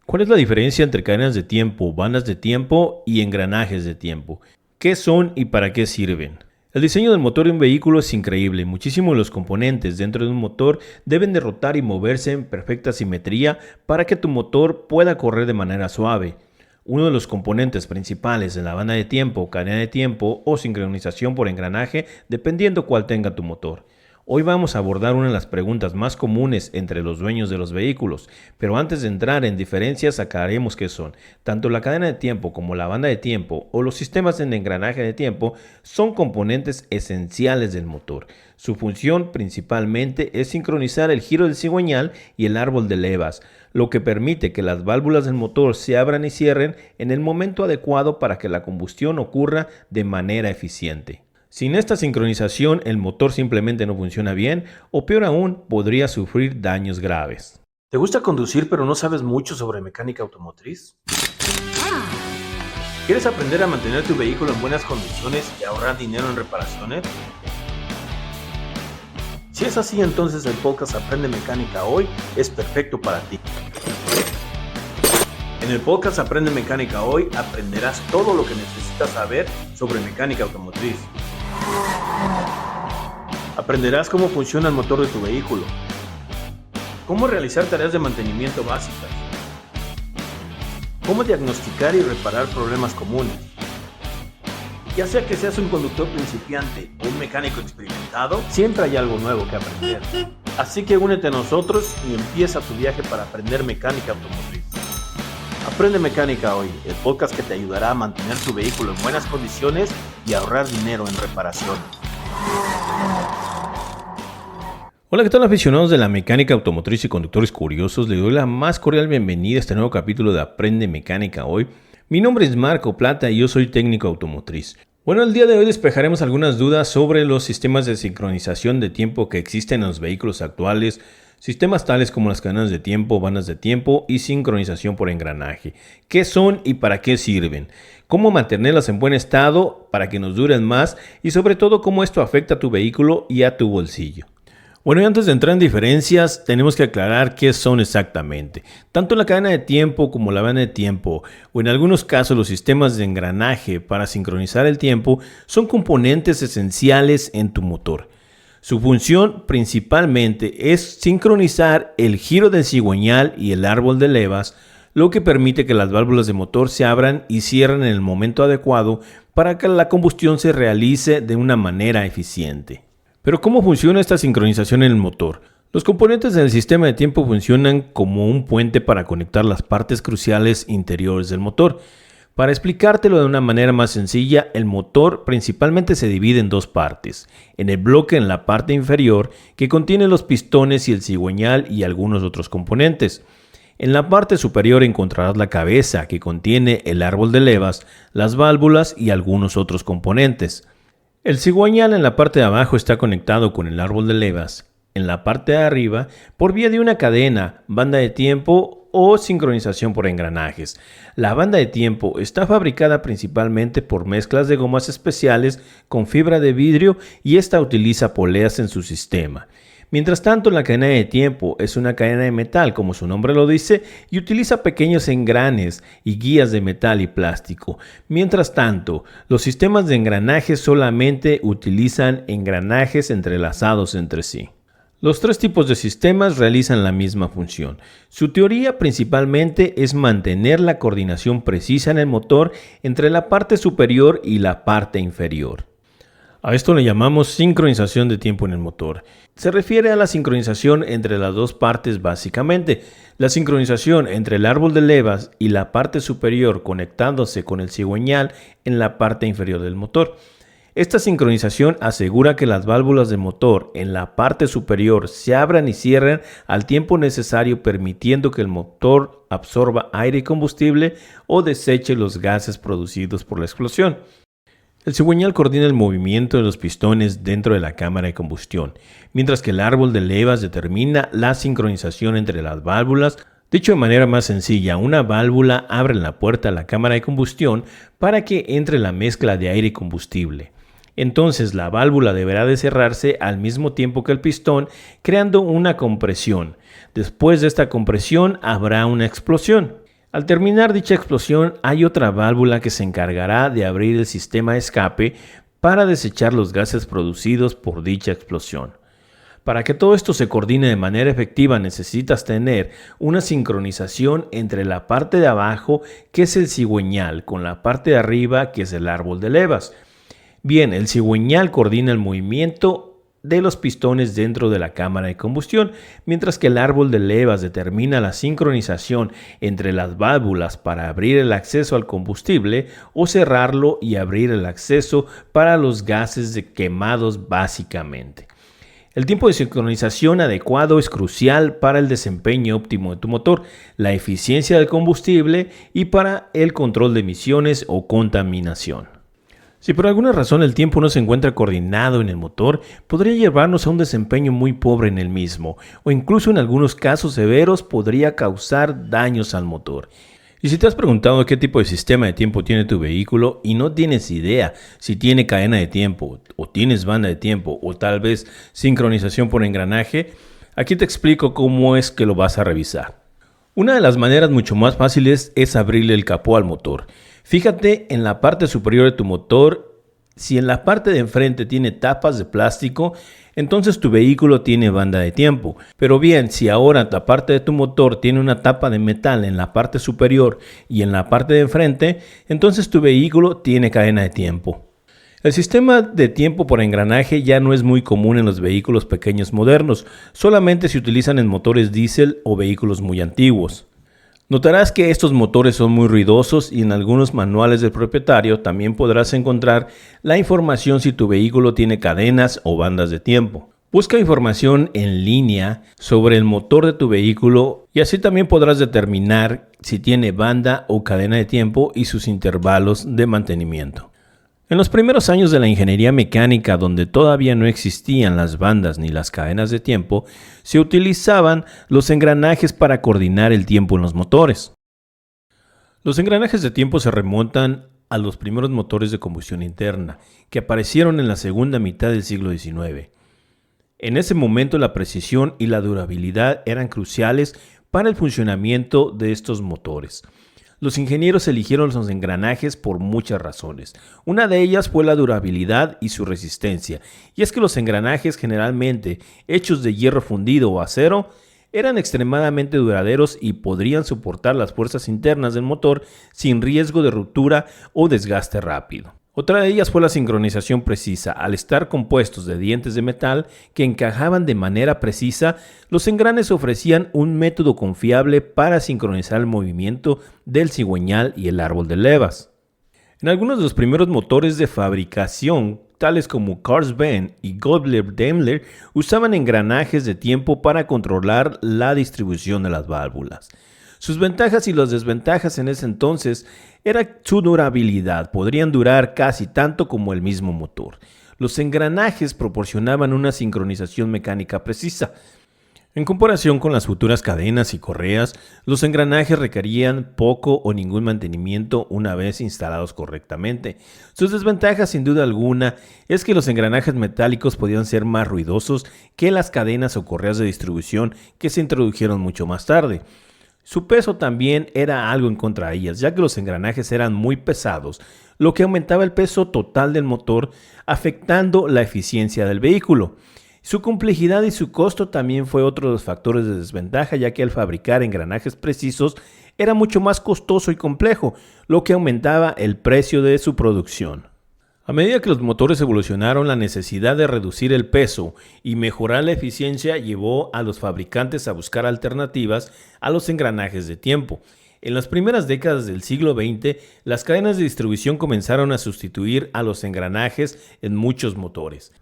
¿Cuál es la diferencia entre cadenas de tiempo, bandas de tiempo y engranajes de tiempo? ¿Qué son y para qué sirven? El diseño del motor de un vehículo es increíble. Muchísimos de los componentes dentro de un motor deben de rotar y moverse en perfecta simetría para que tu motor pueda correr de manera suave. Uno de los componentes principales en la banda de tiempo, cadena de tiempo o sincronización por engranaje, dependiendo cuál tenga tu motor. Hoy vamos a abordar una de las preguntas más comunes entre los dueños de los vehículos, pero antes de entrar en diferencias aclararemos qué son. Tanto la cadena de tiempo como la banda de tiempo o los sistemas de engranaje de tiempo son componentes esenciales del motor. Su función principalmente es sincronizar el giro del cigüeñal y el árbol de levas, lo que permite que las válvulas del motor se abran y cierren en el momento adecuado para que la combustión ocurra de manera eficiente. Sin esta sincronización, el motor simplemente no funciona bien o peor aún, podría sufrir daños graves. ¿Te gusta conducir pero no sabes mucho sobre mecánica automotriz? ¿Quieres aprender a mantener tu vehículo en buenas condiciones y ahorrar dinero en reparaciones? Si es así, entonces el podcast Aprende Mecánica Hoy es perfecto para ti. En el podcast Aprende Mecánica Hoy aprenderás todo lo que necesitas saber sobre mecánica automotriz. Aprenderás cómo funciona el motor de tu vehículo, cómo realizar tareas de mantenimiento básicas, cómo diagnosticar y reparar problemas comunes. Ya sea que seas un conductor principiante o un mecánico experimentado, siempre hay algo nuevo que aprender. Así que únete a nosotros y empieza tu viaje para aprender mecánica automotriz. Aprende Mecánica Hoy, el podcast que te ayudará a mantener tu vehículo en buenas condiciones y ahorrar dinero en reparación. Hola, ¿qué tal aficionados de la mecánica automotriz y conductores curiosos? Les doy la más cordial bienvenida a este nuevo capítulo de Aprende Mecánica Hoy. Mi nombre es Marco Plata y yo soy técnico automotriz. Bueno, el día de hoy despejaremos algunas dudas sobre los sistemas de sincronización de tiempo que existen en los vehículos actuales, sistemas tales como las cadenas de tiempo, bandas de tiempo y sincronización por engranaje. ¿Qué son y para qué sirven? ¿Cómo mantenerlas en buen estado para que nos duren más? Y sobre todo, ¿cómo esto afecta a tu vehículo y a tu bolsillo? Bueno, y antes de entrar en diferencias, tenemos que aclarar qué son exactamente. Tanto la cadena de tiempo como la banda de tiempo, o en algunos casos los sistemas de engranaje para sincronizar el tiempo, son componentes esenciales en tu motor. Su función principalmente es sincronizar el giro del cigüeñal y el árbol de levas, lo que permite que las válvulas de motor se abran y cierren en el momento adecuado para que la combustión se realice de una manera eficiente. Pero ¿cómo funciona esta sincronización en el motor? Los componentes del sistema de tiempo funcionan como un puente para conectar las partes cruciales interiores del motor. Para explicártelo de una manera más sencilla, el motor principalmente se divide en dos partes. En el bloque en la parte inferior, que contiene los pistones y el cigüeñal y algunos otros componentes. En la parte superior encontrarás la cabeza, que contiene el árbol de levas, las válvulas y algunos otros componentes. El cigüeñal en la parte de abajo está conectado con el árbol de levas. En la parte de arriba, por vía de una cadena, banda de tiempo o sincronización por engranajes. La banda de tiempo está fabricada principalmente por mezclas de gomas especiales con fibra de vidrio y esta utiliza poleas en su sistema. Mientras tanto, la cadena de tiempo es una cadena de metal, como su nombre lo dice, y utiliza pequeños engranes y guías de metal y plástico. Mientras tanto, los sistemas de engranajes solamente utilizan engranajes entrelazados entre sí. Los tres tipos de sistemas realizan la misma función. Su teoría principalmente es mantener la coordinación precisa en el motor entre la parte superior y la parte inferior. A esto le llamamos sincronización de tiempo en el motor. Se refiere a la sincronización entre las dos partes básicamente. La sincronización entre el árbol de levas y la parte superior conectándose con el cigüeñal en la parte inferior del motor. Esta sincronización asegura que las válvulas del motor en la parte superior se abran y cierren al tiempo necesario, permitiendo que el motor absorba aire y combustible o deseche los gases producidos por la explosión. El cigüeñal coordina el movimiento de los pistones dentro de la cámara de combustión, mientras que el árbol de levas determina la sincronización entre las válvulas. Dicho de manera más sencilla, una válvula abre la puerta a la cámara de combustión para que entre la mezcla de aire y combustible. Entonces la válvula deberá de cerrarse al mismo tiempo que el pistón, creando una compresión. Después de esta compresión habrá una explosión. Al terminar dicha explosión, hay otra válvula que se encargará de abrir el sistema de escape para desechar los gases producidos por dicha explosión. Para que todo esto se coordine de manera efectiva necesitas tener una sincronización entre la parte de abajo, que es el cigüeñal, con la parte de arriba, que es el árbol de levas. Bien, el cigüeñal coordina el movimiento de los pistones dentro de la cámara de combustión, mientras que el árbol de levas determina la sincronización entre las válvulas para abrir el acceso al combustible o cerrarlo y abrir el acceso para los gases quemados básicamente. El tiempo de sincronización adecuado es crucial para el desempeño óptimo de tu motor, la eficiencia del combustible y para el control de emisiones o contaminación. Si por alguna razón el tiempo no se encuentra coordinado en el motor, podría llevarnos a un desempeño muy pobre en el mismo, o incluso en algunos casos severos podría causar daños al motor. Y si te has preguntado qué tipo de sistema de tiempo tiene tu vehículo y no tienes idea si tiene cadena de tiempo, o tienes banda de tiempo, o tal vez sincronización por engranaje, aquí te explico cómo es que lo vas a revisar. Una de las maneras mucho más fáciles es abrirle el capó al motor. Fíjate en la parte superior de tu motor. Si en la parte de enfrente tiene tapas de plástico, entonces tu vehículo tiene banda de tiempo. Pero bien, si ahora la parte de tu motor tiene una tapa de metal en la parte superior y en la parte de enfrente, entonces tu vehículo tiene cadena de tiempo. El sistema de tiempo por engranaje ya no es muy común en los vehículos pequeños modernos, solamente se utilizan en motores diésel o vehículos muy antiguos. Notarás que estos motores son muy ruidosos y en algunos manuales del propietario también podrás encontrar la información si tu vehículo tiene cadenas o bandas de tiempo. Busca información en línea sobre el motor de tu vehículo y así también podrás determinar si tiene banda o cadena de tiempo y sus intervalos de mantenimiento. En los primeros años de la ingeniería mecánica, donde todavía no existían las bandas ni las cadenas de tiempo, se utilizaban los engranajes para coordinar el tiempo en los motores. Los engranajes de tiempo se remontan a los primeros motores de combustión interna, que aparecieron en la segunda mitad del siglo XIX. En ese momento la precisión y la durabilidad eran cruciales para el funcionamiento de estos motores. Los ingenieros eligieron los engranajes por muchas razones. Una de ellas fue la durabilidad y su resistencia. Y es que los engranajes, generalmente hechos de hierro fundido o acero, eran extremadamente duraderos y podrían soportar las fuerzas internas del motor sin riesgo de ruptura o desgaste rápido. Otra de ellas fue la sincronización precisa. Al estar compuestos de dientes de metal que encajaban de manera precisa, los engranes ofrecían un método confiable para sincronizar el movimiento del cigüeñal y el árbol de levas. En algunos de los primeros motores de fabricación, tales como Cars-Benz y Goebel-Daimler, usaban engranajes de tiempo para controlar la distribución de las válvulas. Sus ventajas y las desventajas en ese entonces era su durabilidad. Podrían durar casi tanto como el mismo motor. Los engranajes proporcionaban una sincronización mecánica precisa. En comparación con las futuras cadenas y correas, los engranajes requerían poco o ningún mantenimiento una vez instalados correctamente. Sus desventajas, sin duda alguna, es que los engranajes metálicos podían ser más ruidosos que las cadenas o correas de distribución que se introdujeron mucho más tarde. Su peso también era algo en contra de ellas, ya que los engranajes eran muy pesados, lo que aumentaba el peso total del motor, afectando la eficiencia del vehículo. Su complejidad y su costo también fue otro de los factores de desventaja, ya que al fabricar engranajes precisos era mucho más costoso y complejo, lo que aumentaba el precio de su producción. A medida que los motores evolucionaron, la necesidad de reducir el peso y mejorar la eficiencia llevó a los fabricantes a buscar alternativas a los engranajes de tiempo. En las primeras décadas del siglo XX, las cadenas de distribución comenzaron a sustituir a los engranajes en muchos motores.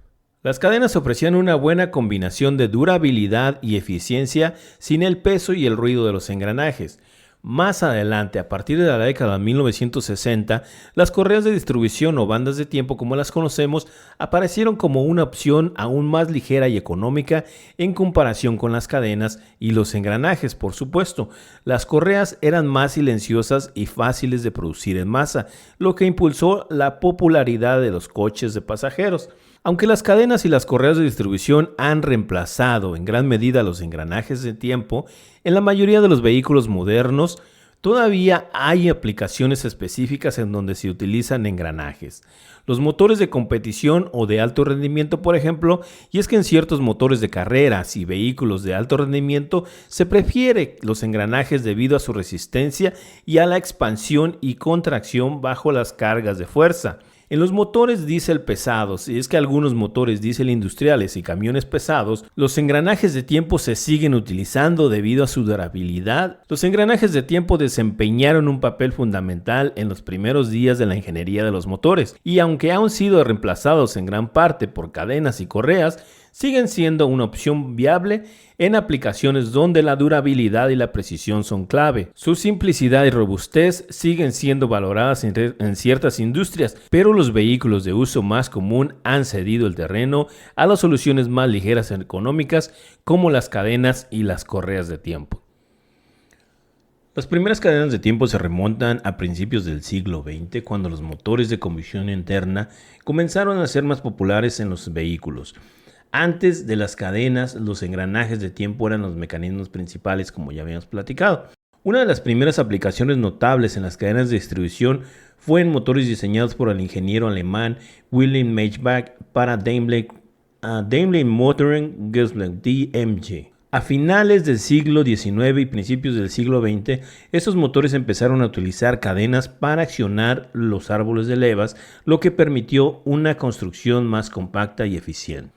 Las cadenas ofrecían una buena combinación de durabilidad y eficiencia sin el peso y el ruido de los engranajes. Más adelante, a partir de la década de 1960, las correas de distribución o bandas de tiempo como las conocemos aparecieron como una opción aún más ligera y económica en comparación con las cadenas y los engranajes, por supuesto. Las correas eran más silenciosas y fáciles de producir en masa, lo que impulsó la popularidad de los coches de pasajeros. Aunque las cadenas y las correas de distribución han reemplazado en gran medida los engranajes de tiempo, en la mayoría de los vehículos modernos Todavía hay aplicaciones específicas en donde se utilizan engranajes. Los motores de competición o de alto rendimiento, por ejemplo, y es que en ciertos motores de carreras y vehículos de alto rendimiento se prefiere los engranajes debido a su resistencia y a la expansión y contracción bajo las cargas de fuerza. En los motores diésel pesados, y es que algunos motores diésel industriales y camiones pesados, los engranajes de tiempo se siguen utilizando debido a su durabilidad. Los engranajes de tiempo desempeñaron un papel fundamental en los primeros días de la ingeniería de los motores, y aunque han sido reemplazados en gran parte por cadenas y correas, siguen siendo una opción viable en aplicaciones donde la durabilidad y la precisión son clave. Su simplicidad y robustez siguen siendo valoradas en ciertas industrias, pero los vehículos de uso más común han cedido el terreno a las soluciones más ligeras y económicas como las cadenas y las correas de tiempo. Las primeras cadenas de tiempo se remontan a principios del siglo XX, cuando los motores de combustión interna comenzaron a ser más populares en los vehículos. Antes de las cadenas, los engranajes de tiempo eran los mecanismos principales, como ya habíamos platicado. Una de las primeras aplicaciones notables en las cadenas de distribución fue en motores diseñados por el ingeniero alemán Wilhelm Maybach para Daimler Motoren Gesellschaft DMG. A finales del siglo XIX y principios del siglo XX, estos motores empezaron a utilizar cadenas para accionar los árboles de levas, lo que permitió una construcción más compacta y eficiente.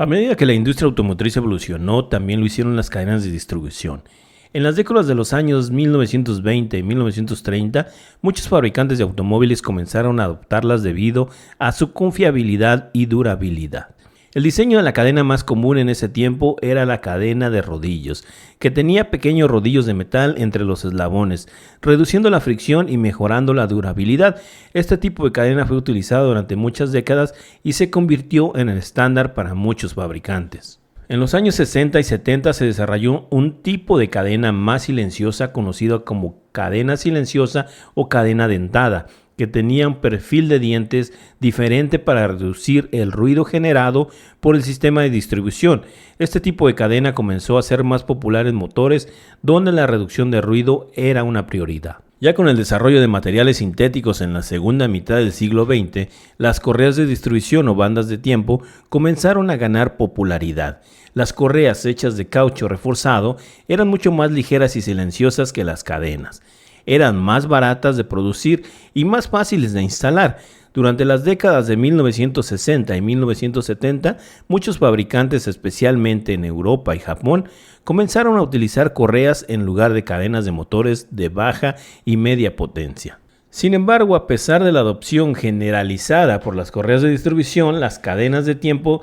A medida que la industria automotriz evolucionó, también lo hicieron las cadenas de distribución. En las décadas de los años 1920 y 1930, muchos fabricantes de automóviles comenzaron a adoptarlas debido a su confiabilidad y durabilidad. El diseño de la cadena más común en ese tiempo era la cadena de rodillos, que tenía pequeños rodillos de metal entre los eslabones, reduciendo la fricción y mejorando la durabilidad. Este tipo de cadena fue utilizado durante muchas décadas y se convirtió en el estándar para muchos fabricantes. En los años 60 y 70 se desarrolló un tipo de cadena más silenciosa conocida como cadena silenciosa o cadena dentada, que tenía un perfil de dientes diferente para reducir el ruido generado por el sistema de distribución. Este tipo de cadena comenzó a ser más popular en motores donde la reducción de ruido era una prioridad. Ya con el desarrollo de materiales sintéticos en la segunda mitad del siglo XX, las correas de distribución o bandas de tiempo comenzaron a ganar popularidad. Las correas hechas de caucho reforzado eran mucho más ligeras y silenciosas que las cadenas. Eran más baratas de producir y más fáciles de instalar. Durante las décadas de 1960 y 1970, muchos fabricantes, especialmente en Europa y Japón, comenzaron a utilizar correas en lugar de cadenas de motores de baja y media potencia. Sin embargo, a pesar de la adopción generalizada por las correas de distribución, las cadenas de tiempo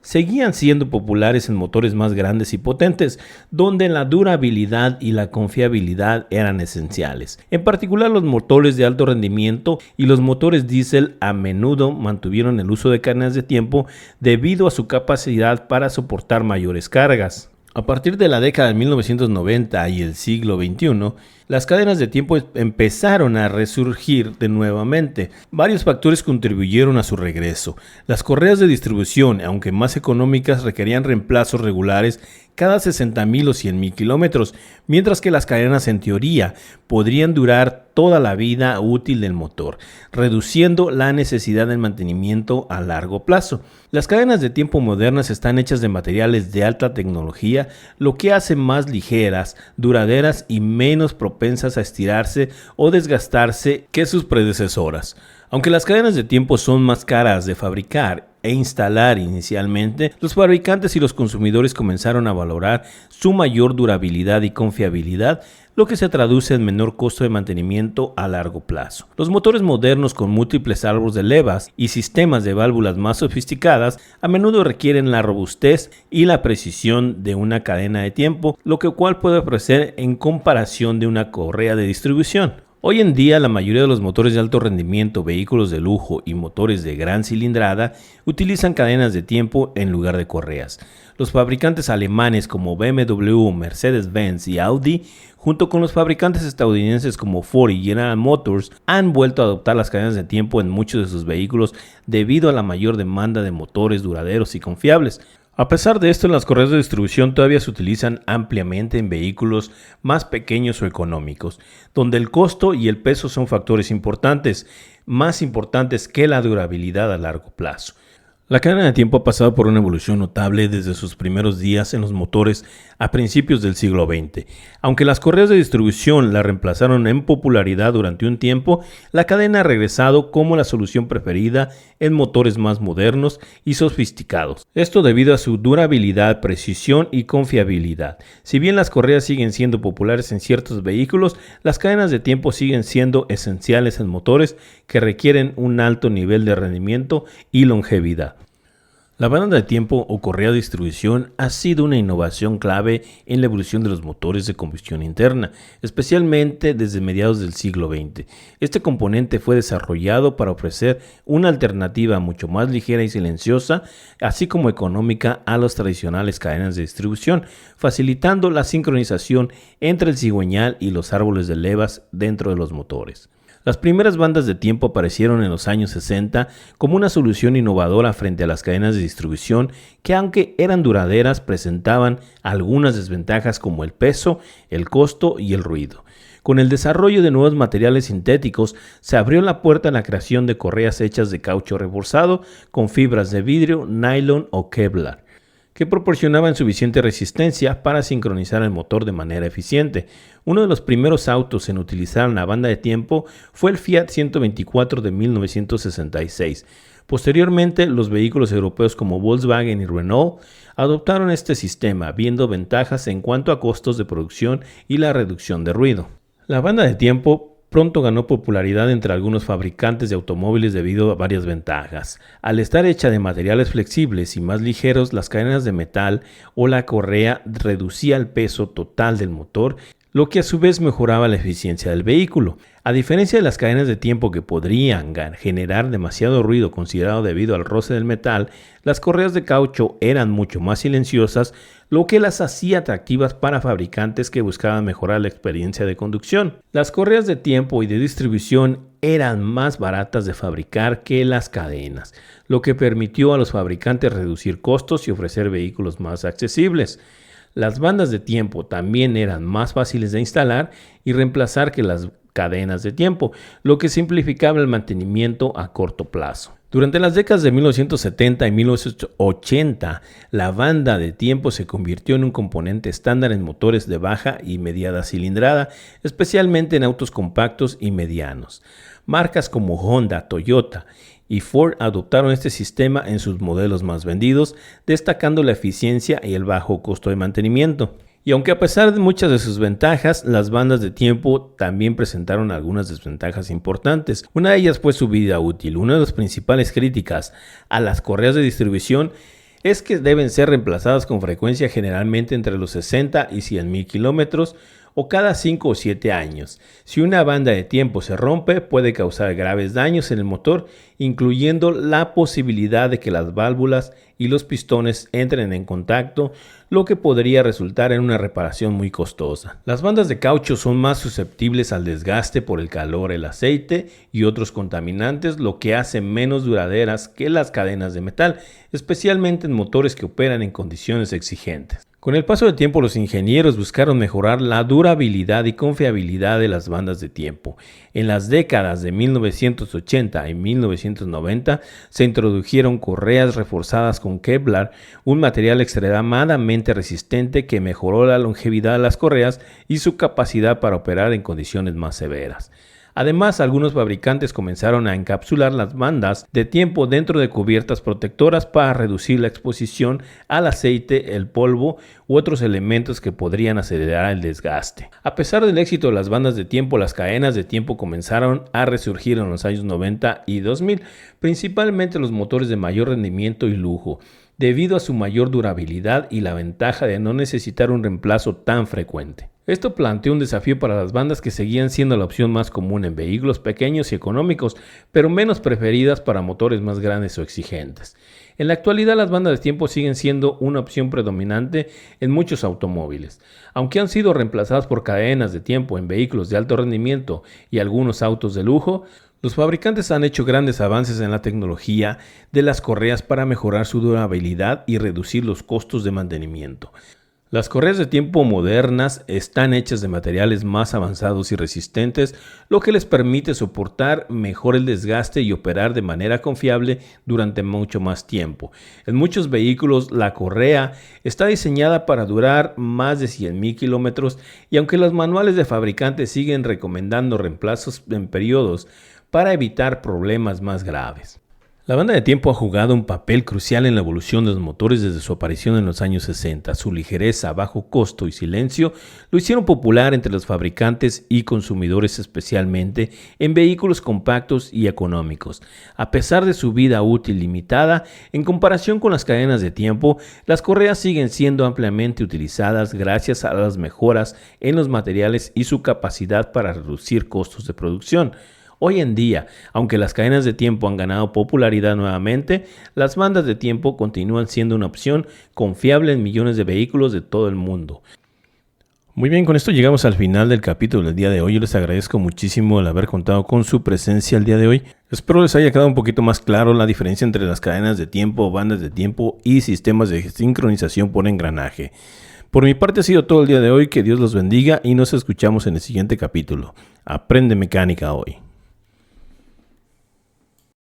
seguían siendo populares en motores más grandes y potentes, donde la durabilidad y la confiabilidad eran esenciales. En particular, los motores de alto rendimiento y los motores diésel a menudo mantuvieron el uso de cadenas de tiempo debido a su capacidad para soportar mayores cargas. A partir de la década de 1990 y el siglo XXI, las cadenas de tiempo empezaron a resurgir de nuevamente. Varios factores contribuyeron a su regreso. Las correas de distribución, aunque más económicas, requerían reemplazos regulares cada 60,000 o 100,000 kilómetros, mientras que las cadenas en teoría podrían durar toda la vida útil del motor, reduciendo la necesidad de mantenimiento a largo plazo. Las cadenas de tiempo modernas están hechas de materiales de alta tecnología, lo que hace más ligeras, duraderas y menos propensas a estirarse o desgastarse que sus predecesoras. Aunque las cadenas de tiempo son más caras de fabricar e instalar inicialmente, los fabricantes y los consumidores comenzaron a valorar su mayor durabilidad y confiabilidad, lo que se traduce en menor costo de mantenimiento a largo plazo. Los motores modernos con múltiples árboles de levas y sistemas de válvulas más sofisticadas a menudo requieren la robustez y la precisión de una cadena de tiempo, lo cual puede ofrecer en comparación de una correa de distribución. Hoy en día, la mayoría de los motores de alto rendimiento, vehículos de lujo y motores de gran cilindrada utilizan cadenas de tiempo en lugar de correas. Los fabricantes alemanes como BMW, Mercedes-Benz y Audi, junto con los fabricantes estadounidenses como Ford y General Motors, han vuelto a adoptar las cadenas de tiempo en muchos de sus vehículos debido a la mayor demanda de motores duraderos y confiables. A pesar de esto, las correas de distribución todavía se utilizan ampliamente en vehículos más pequeños o económicos, donde el costo y el peso son factores importantes, más importantes que la durabilidad a largo plazo. La cadena de tiempo ha pasado por una evolución notable desde sus primeros días en los motores a principios del siglo XX. Aunque las correas de distribución la reemplazaron en popularidad durante un tiempo, la cadena ha regresado como la solución preferida en motores más modernos y sofisticados. Esto debido a su durabilidad, precisión y confiabilidad. Si bien las correas siguen siendo populares en ciertos vehículos, las cadenas de tiempo siguen siendo esenciales en motores que requieren un alto nivel de rendimiento y longevidad. La banda de tiempo o correa de distribución ha sido una innovación clave en la evolución de los motores de combustión interna, especialmente desde mediados del siglo XX. Este componente fue desarrollado para ofrecer una alternativa mucho más ligera y silenciosa, así como económica a las tradicionales cadenas de distribución, facilitando la sincronización entre el cigüeñal y los árboles de levas dentro de los motores. Las primeras bandas de tiempo aparecieron en los años 60 como una solución innovadora frente a las cadenas de distribución que, aunque eran duraderas, presentaban algunas desventajas como el peso, el costo y el ruido. Con el desarrollo de nuevos materiales sintéticos, se abrió la puerta a la creación de correas hechas de caucho reforzado con fibras de vidrio, nylon o Kevlar, que proporcionaban suficiente resistencia para sincronizar el motor de manera eficiente. Uno de los primeros autos en utilizar la banda de tiempo fue el Fiat 124 de 1966. Posteriormente, los vehículos europeos como Volkswagen y Renault adoptaron este sistema, viendo ventajas en cuanto a costos de producción y la reducción de ruido. La banda de tiempo pronto ganó popularidad entre algunos fabricantes de automóviles debido a varias ventajas. Al estar hecha de materiales flexibles y más ligeros, las cadenas de metal o la correa reducía el peso total del motor, lo que a su vez mejoraba la eficiencia del vehículo. A diferencia de las cadenas de tiempo que podrían generar demasiado ruido considerado debido al roce del metal, las correas de caucho eran mucho más silenciosas, lo que las hacía atractivas para fabricantes que buscaban mejorar la experiencia de conducción. Las correas de tiempo y de distribución eran más baratas de fabricar que las cadenas, lo que permitió a los fabricantes reducir costos y ofrecer vehículos más accesibles. Las bandas de tiempo también eran más fáciles de instalar y reemplazar que las cadenas de tiempo, lo que simplificaba el mantenimiento a corto plazo. Durante las décadas de 1970 y 1980, la banda de tiempo se convirtió en un componente estándar en motores de baja y mediana cilindrada, especialmente en autos compactos y medianos. Marcas como Honda, Toyota y Ford adoptaron este sistema en sus modelos más vendidos, destacando la eficiencia y el bajo costo de mantenimiento. Y aunque a pesar de muchas de sus ventajas, las bandas de tiempo también presentaron algunas desventajas importantes. Una de ellas fue su vida útil. Una de las principales críticas a las correas de distribución es que deben ser reemplazadas con frecuencia, generalmente entre los 60 y 100,000 kilómetros o cada 5 o 7 años. Si una banda de tiempo se rompe, puede causar graves daños en el motor, incluyendo la posibilidad de que las válvulas y los pistones entren en contacto, lo que podría resultar en una reparación muy costosa. Las bandas de caucho son más susceptibles al desgaste por el calor, el aceite y otros contaminantes, lo que hace menos duraderas que las cadenas de metal, especialmente en motores que operan en condiciones exigentes. Con el paso del tiempo, los ingenieros buscaron mejorar la durabilidad y confiabilidad de las bandas de tiempo. En las décadas de 1980 y 1990 se introdujeron correas reforzadas con Kevlar, un material extremadamente resistente que mejoró la longevidad de las correas y su capacidad para operar en condiciones más severas. Además, algunos fabricantes comenzaron a encapsular las bandas de tiempo dentro de cubiertas protectoras para reducir la exposición al aceite, el polvo u otros elementos que podrían acelerar el desgaste. A pesar del éxito de las bandas de tiempo, las cadenas de tiempo comenzaron a resurgir en los años 90 y 2000, principalmente los motores de mayor rendimiento y lujo, debido a su mayor durabilidad y la ventaja de no necesitar un reemplazo tan frecuente. Esto planteó un desafío para las bandas que seguían siendo la opción más común en vehículos pequeños y económicos, pero menos preferidas para motores más grandes o exigentes. En la actualidad, las bandas de tiempo siguen siendo una opción predominante en muchos automóviles. Aunque han sido reemplazadas por cadenas de tiempo en vehículos de alto rendimiento y algunos autos de lujo, Los fabricantes han hecho grandes avances en la tecnología de las correas para mejorar su durabilidad y reducir los costos de mantenimiento. Las correas de tiempo modernas están hechas de materiales más avanzados y resistentes, lo que les permite soportar mejor el desgaste y operar de manera confiable durante mucho más tiempo. En muchos vehículos, la correa está diseñada para durar más de 100,000 kilómetros y aunque los manuales de fabricantes siguen recomendando reemplazos en periodos para evitar problemas más graves. La banda de tiempo ha jugado un papel crucial en la evolución de los motores desde su aparición en los años 60. Su ligereza, bajo costo y silencio lo hicieron popular entre los fabricantes y consumidores, especialmente en vehículos compactos y económicos. A pesar de su vida útil limitada, en comparación con las cadenas de tiempo, las correas siguen siendo ampliamente utilizadas gracias a las mejoras en los materiales y su capacidad para reducir costos de producción. Hoy en día, aunque las cadenas de tiempo han ganado popularidad nuevamente, las bandas de tiempo continúan siendo una opción confiable en millones de vehículos de todo el mundo. Muy bien, con esto llegamos al final del capítulo del día de hoy. Yo les agradezco muchísimo el haber contado con su presencia el día de hoy. Espero les haya quedado un poquito más claro la diferencia entre las cadenas de tiempo, bandas de tiempo y sistemas de sincronización por engranaje. Por mi parte ha sido todo el día de hoy. Que Dios los bendiga y nos escuchamos en el siguiente capítulo. Aprende mecánica hoy.